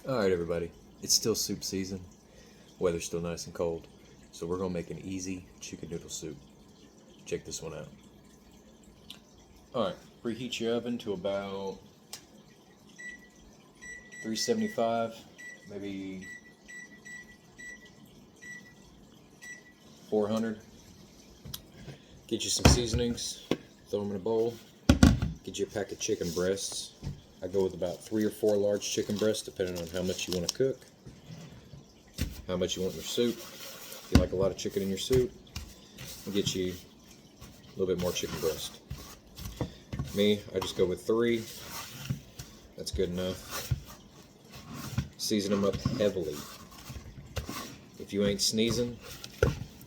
Alright everybody, it's still soup season, weather's still nice and cold, so we're going to make an easy chicken noodle soup. Check this one out. Alright, preheat your oven to about 375, maybe 400. Get you some seasonings, throw them in a bowl. Get you a pack of chicken breasts. I go with about 3 or 4 large chicken breasts, depending on how much you want to cook, how much you want in your soup. If you like a lot of chicken in your soup, I'll get you a little bit more chicken breast. Me, I just go with 3. That's good enough. Season them up heavily. If you ain't sneezing,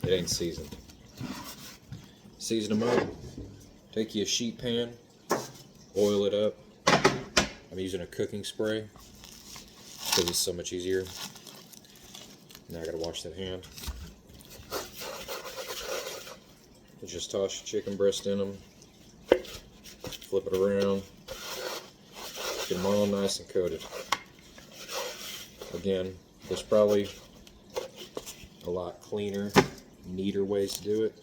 it ain't seasoned. Season them up. Take you a sheet pan, oil it up. I'm using a cooking spray because it's so much easier. Now I gotta wash that hand. You just toss your chicken breast in them, flip it around, get them all nice and coated. Again, there's probably a lot cleaner, neater ways to do it,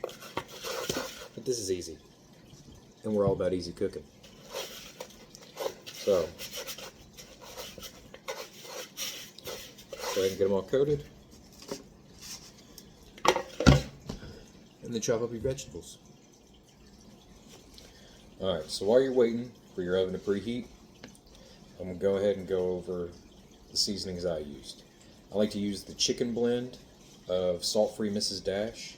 but this is easy, and we're all about easy cooking. So, go ahead and get them all coated, and then chop up your vegetables. Alright, so while you're waiting for your oven to preheat, I'm going to go ahead and go over the seasonings I used. I like to use the chicken blend of salt-free Mrs. Dash,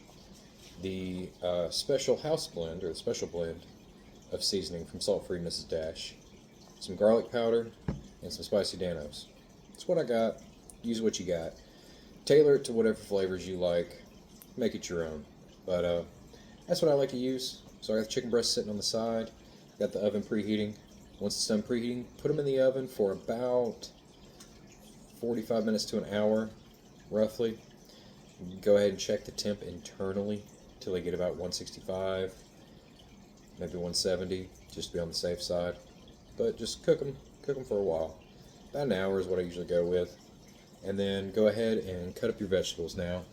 the special house blend, or the special blend of seasoning from salt-free Mrs. Dash, some garlic powder, and some spicy Danos. That's what I got. Use what you got. Tailor it to whatever flavors you like. Make it your own. But that's what I like to use. So I got the chicken breast sitting on the side. Got the oven preheating. Once it's done preheating, put them in the oven for about 45 minutes to an hour, roughly. Go ahead and check the temp internally till they get about 165, maybe 170, just to be on the safe side. But just cook them for a while. About an hour is what I usually go with. And then go ahead and cut up your vegetables now.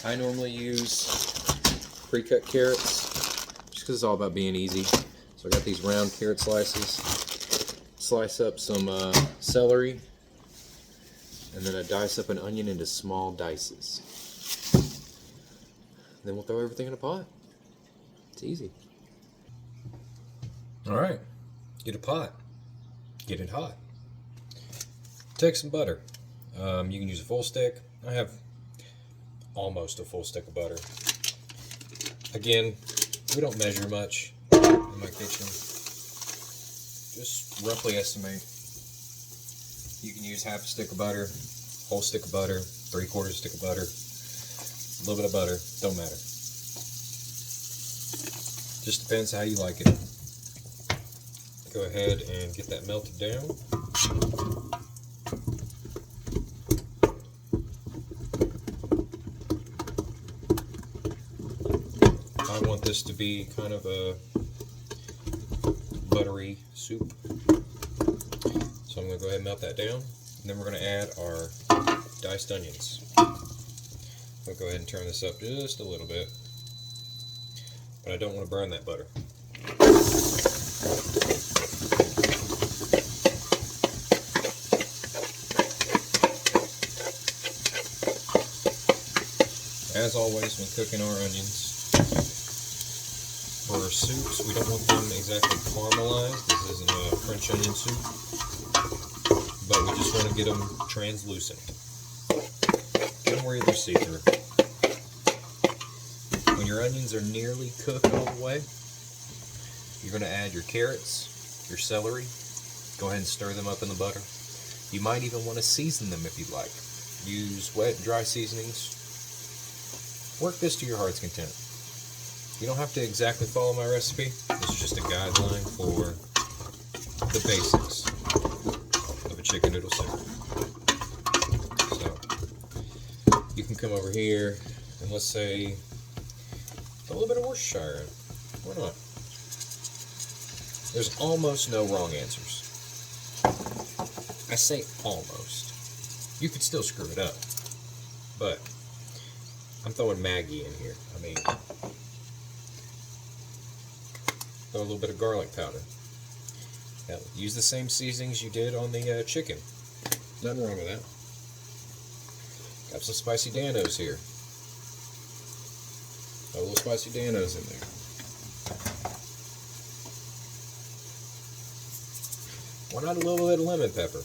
I normally use pre-cut carrots, just because it's all about being easy. So I got these round carrot slices. Slice up some celery, and then I dice up an onion into small dices. Then we'll throw everything in a pot. It's easy. Alright, get a pot. Get it hot. Take some butter. You can use a full stick. I have almost a full stick of butter. Again, we don't measure much in my kitchen. Just roughly estimate. You can use half a stick of butter, whole stick of butter, 3/4 stick of butter, a little bit of butter, don't matter. Just depends how you like it. Go ahead and get that melted down. I want this to be kind of a buttery soup. So I'm going to go ahead and melt that down. And then we're going to add our diced onions. I'll go ahead and turn this up just a little bit. But I don't want to burn that butter. As always, when cooking our onions, for our soups, we don't want them exactly caramelized. This isn't a French onion soup, but we just want to get them translucent. Get them where they're see-through. When your onions are nearly cooked all the way, you're going to add your carrots, your celery. Go ahead and stir them up in the butter. You might even want to season them if you'd like. Use wet and dry seasonings. Work this to your heart's content. You don't have to exactly follow my recipe. This is just a guideline for the basics of a chicken noodle soup. So, you can come over here and let's say a little bit of Worcestershire. Why not? There's almost no wrong answers. I say almost. You could still screw it up, but I'm throwing Maggi in here. I mean, throw a little bit of garlic powder. Now, use the same seasonings you did on the chicken. Nothing wrong with that. Got some spicy Danos here. Got a little spicy Danos in there. Why not a little bit of lemon pepper?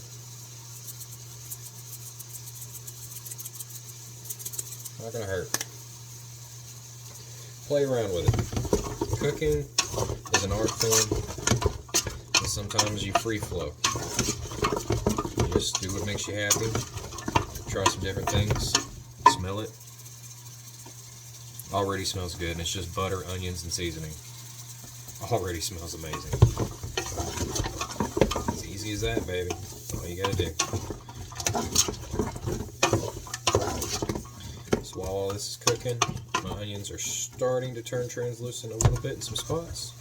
Not gonna hurt. Play around with it. Cooking is an art form, and sometimes you free flow. You just do what makes you happy. Try some different things. Smell it. Already smells good, and it's just butter, onions, and seasoning. Already smells amazing. As easy as that, baby. That's all you gotta do. So while all this is cooking, my onions are starting to turn translucent a little bit in some spots.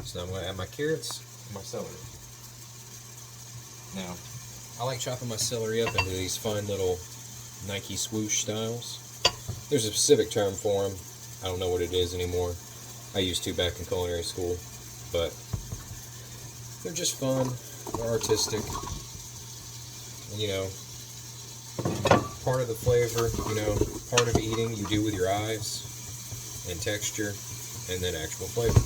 So now I'm going to add my carrots and my celery. Now, I like chopping my celery up into these fine little Nike swoosh styles. There's a specific term for them. I don't know what it is anymore. I used to back in culinary school, but they're just fun. They're artistic. And, you know, part of the flavor, you know, part of eating you do with your eyes and texture and then actual flavor.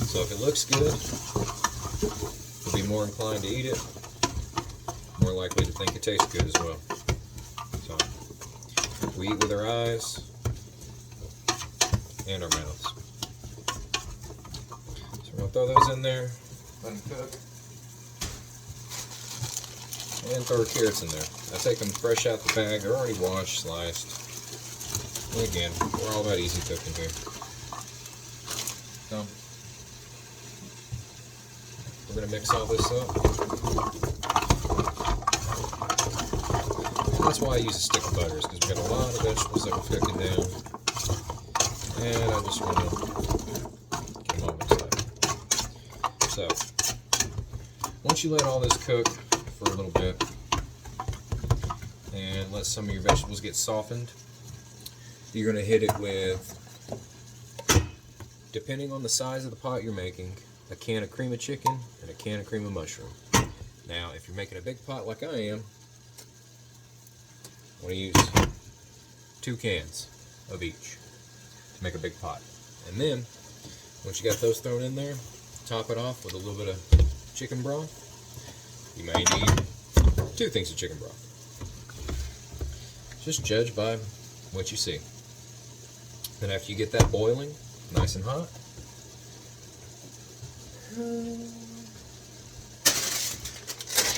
So if it looks good, you'll be more inclined to eat it, more likely to think it tastes good as well. So we eat with our eyes and our mouths. So we're going to throw those in there, let them cook, and throw our carrots in there. I take them fresh out the bag. They're already washed, sliced. And again, we're all about easy cooking here. So, we're going to mix all this up. And that's why I use a stick of butter, because we've got a lot of vegetables that we're cooking down. And I just want to get them all mixed up. So, once you let all this cook for a little bit, and let some of your vegetables get softened, you're going to hit it with, depending on the size of the pot you're making, a can of cream of chicken and a can of cream of mushroom. Now, if you're making a big pot like I am, I want to use 2 cans of each to make a big pot. And then, once you got those thrown in there, top it off with a little bit of chicken broth. You may need 2 things of chicken broth. Just judge by what you see. Then after you get that boiling, nice and hot,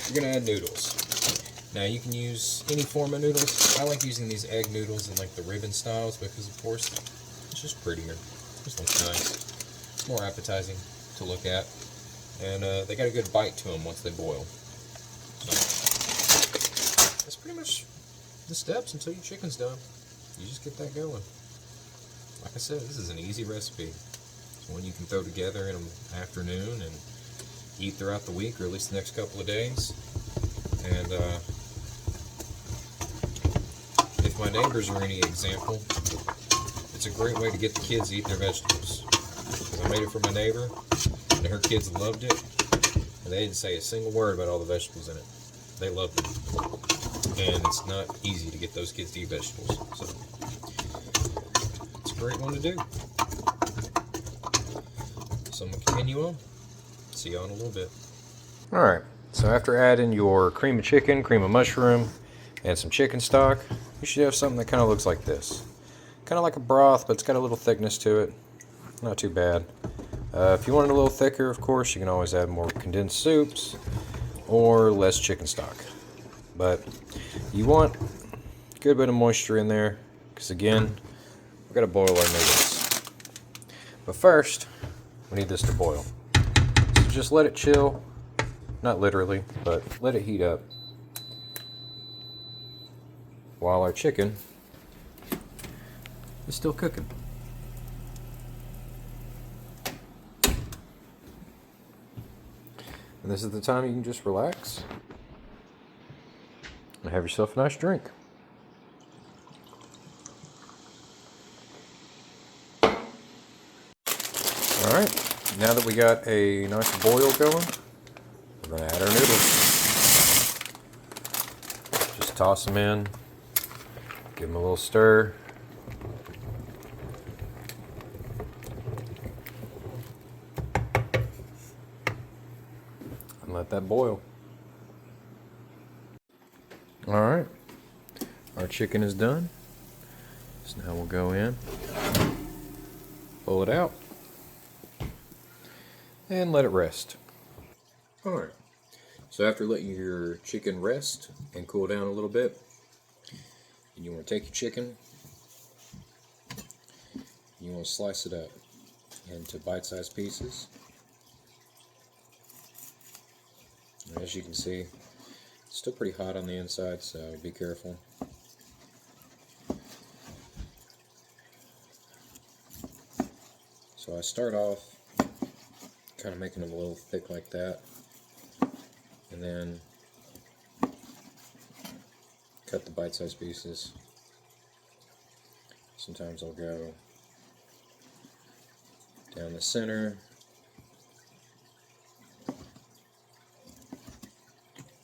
you're going to add noodles. Now you can use any form of noodles. I like using these egg noodles in like the ribbon styles because of course it's just prettier. Just looks nice. It's more appetizing to look at. And they got a good bite to them once they boil. So that's pretty much the steps until your chicken's done. You just get that going. Like I said, this is an easy recipe. It's one you can throw together in an afternoon and eat throughout the week, or at least the next couple of days. And if my neighbors are any example, it's a great way to get the kids to eat their vegetables. Because I made it for my neighbor, and her kids loved it, and they didn't say a single word about all the vegetables in it. They loved them. And it's not easy to get those kids to eat vegetables. So it's a great one to do. So I'm going to continue on. See y'all in a little bit. Alright, so after adding your cream of chicken, cream of mushroom, and some chicken stock, you should have something that kind of looks like this. Kind of like a broth, but it's got a little thickness to it. Not too bad. If you want it a little thicker, of course, you can always add more condensed soups or less chicken stock. But you want a good bit of moisture in there, because again, we've got to boil our noodles. But first, we need this to boil. So just let it chill, not literally, but let it heat up while our chicken is still cooking. And this is the time you can just relax and have yourself a nice drink. Alright, now that we got a nice boil going, we're going to add our noodles. Just toss them in, give them a little stir. And let that boil. Alright, our chicken is done. So now we'll go in, pull it out, and let it rest. Alright, so after letting your chicken rest and cool down a little bit, you want to take your chicken, you want to slice it up into bite-sized pieces. And as you can see, it's still pretty hot on the inside, so be careful. So I start off kind of making them a little thick like that, and then cut the bite-sized pieces. Sometimes I'll go down the center,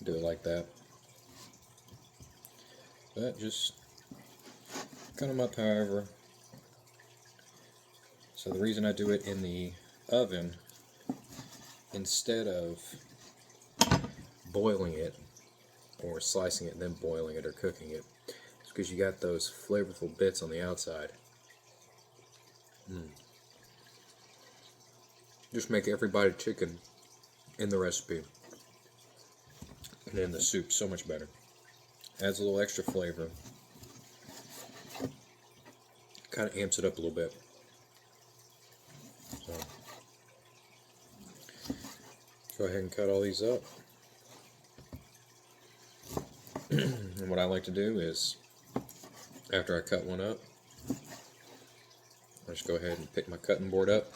do it like that, but just cut them up however. So the reason I do it in the oven instead of boiling it or slicing it and then boiling it or cooking it is because you got those flavorful bits on the outside. Just make every bite of chicken in the recipe and in the soup so much better. Adds a little extra flavor. Kind of amps it up a little bit. So, go ahead and cut all these up. And what I like to do is, after I cut one up, I just go ahead and pick my cutting board up.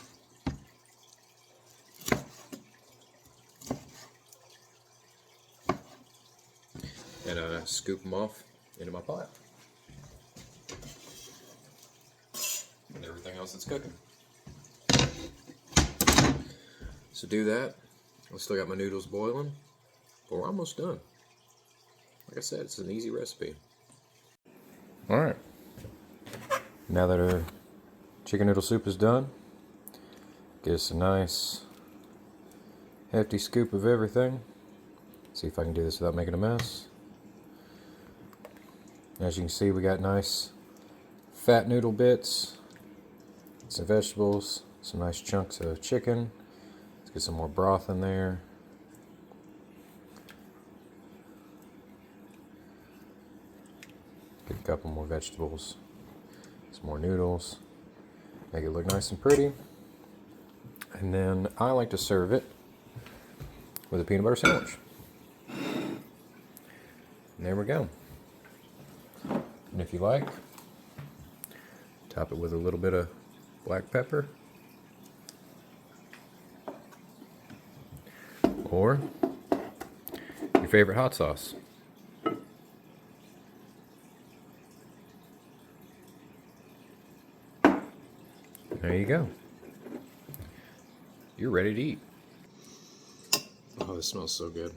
And I scoop them off into my pot. And everything else that's cooking. So do that. I still got my noodles boiling, but we're almost done. Like I said, it's an easy recipe. Alright. Now that our chicken noodle soup is done, get us a nice hefty scoop of everything. See if I can do this without making a mess. As you can see, we got nice fat noodle bits, some vegetables, some nice chunks of chicken. Let's get some more broth in there. Get a couple more vegetables, some more noodles. Make it look nice and pretty. And then I like to serve it with a peanut butter sandwich. And there we go. And if you like, top it with a little bit of black pepper. Or your favorite hot sauce. There you go. You're ready to eat. Oh, this smells so good.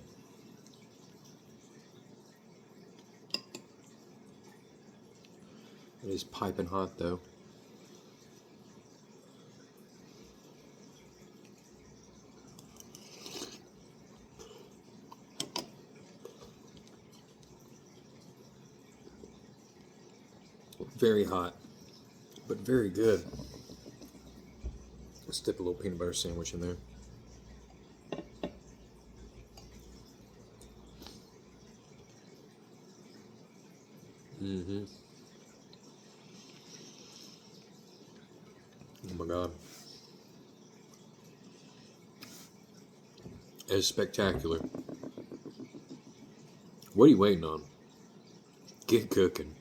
It is piping hot though. Very hot, but very good. Let's dip a little peanut butter sandwich in there. Oh my God. It is spectacular. What are you waiting on? Get cooking.